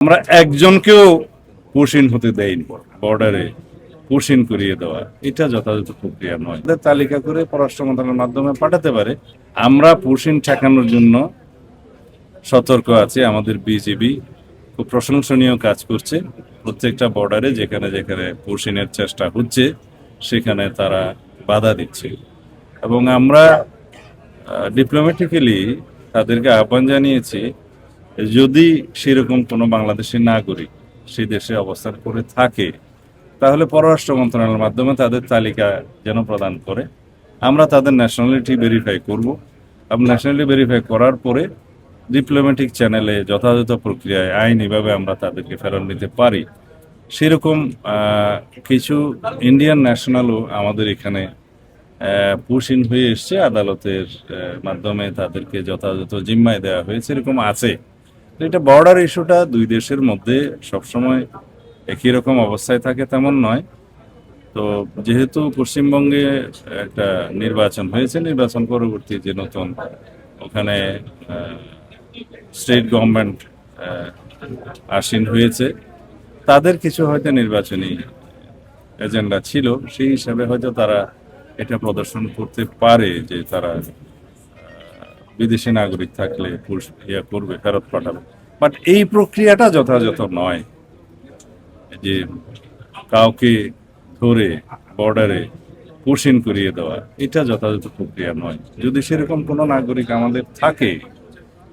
আমরা একজনকেও পুশিন হতে দেইনি। বর্ডারে পুশিন করিয়ে দেওয়া এটা যথাযথ প্রক্রিয়া নয়। তালিকা করে পররাষ্ট্র মন্ত্রণালয়ের মাধ্যমে পাঠাতে পারে। আমরা পুশিন ঠেকানোর জন্য সতর্ক আছি। আমাদের বিজিবি খুব প্রশংসনীয় কাজ করছে। প্রত্যেকটা বর্ডারে যেখানে যেখানে পুশিনের চেষ্টা হচ্ছে সেখানে তারা বাধা দিচ্ছে এবং আমরা ডিপ্লোম্যাটিক্যালি তাদেরকে আহ্বান জানিয়েছি, যদি সেরকম কোনো বাংলাদেশি নাগরিক সেই দেশে অবস্থান করে থাকে তাহলে পররাষ্ট্র মন্ত্রণালয়ের মাধ্যমে তাদের তালিকা যেন প্রদান করে। আমরা তাদের ন্যাশনালিটি ভেরিফাই করব এবং ন্যাশনালিটি ভেরিফাই করার পরে ডিপ্লোম্যাটিক চ্যানেলে যথাযথ প্রক্রিয়ায় আইনিভাবে আমরা তাদেরকে ফেরত নিতে পারি। সেরকম কিছু ইন্ডিয়ান ন্যাশনালও আমাদের এখানে পুশিন হয়ে এসছে। আদালতের মাধ্যমে তাদেরকে যথাযথ জিম্মায় দেওয়া হয়েছে, এরকম আছে। তো এটা বর্ডার ইস্যুটা দুই দেশের মধ্যে সবসময় একই রকম অবস্থায় থাকে তেমন নয়। তো যেহেতু পশ্চিমবঙ্গে একটা নির্বাচন হয়েছে, নির্বাচন পরবর্তী যে নতুন ওখানে স্টেট গভর্নমেন্ট আসীন হয়েছে, তাদের কিছু হয়তো নির্বাচনী এজেন্ডা ছিল, সেই হিসাবে হয়তো তারা এটা প্রদর্শন করতে পারে যে তারা বিদেশি নাগরিক থাকলে করবে, ফেরত পাঠাবে। বাট এই প্রক্রিয়াটা যথাযথ নয় যে কাউকে ধরে বর্ডারে পুশিন করিয়ে দেওয়া, এটা যথাযথ প্রক্রিয়া নয়। যদি সেরকম কোনো নাগরিক আমাদের থাকে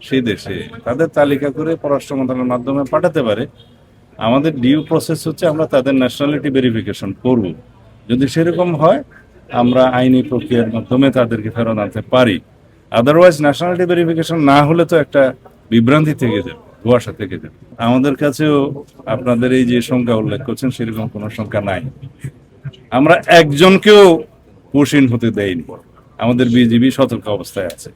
সেই দেশে, তাদের তালিকা করে পররাষ্ট্র মন্ত্রণালয়ের মাধ্যমে পাঠাতে পারে। আমাদের ডিউ প্রসেস হচ্ছে আমরা তাদের ন্যাশনালিটি ভেরিফিকেশন করব। যদি সেরকম হয় আমরা আইনি প্রক্রিয়ার মাধ্যমে তাদেরকে ফেরত আনতে পারি। আদারওয়াইজ ন্যাশনালিটি ভেরিফিকেশন না হলে তো একটা বিভ্রান্তি থেকে যাবে, ধোঁয়াশা থেকে যাবে। আমাদের কাছেও আপনাদের এই যে সংখ্যা উল্লেখ করছেন সেরকম কোনো সংখ্যা নাই। আমরা একজনকেও পুশিন হতে দেইনি। আমাদের বিজিবি সতর্ক অবস্থায় আছে।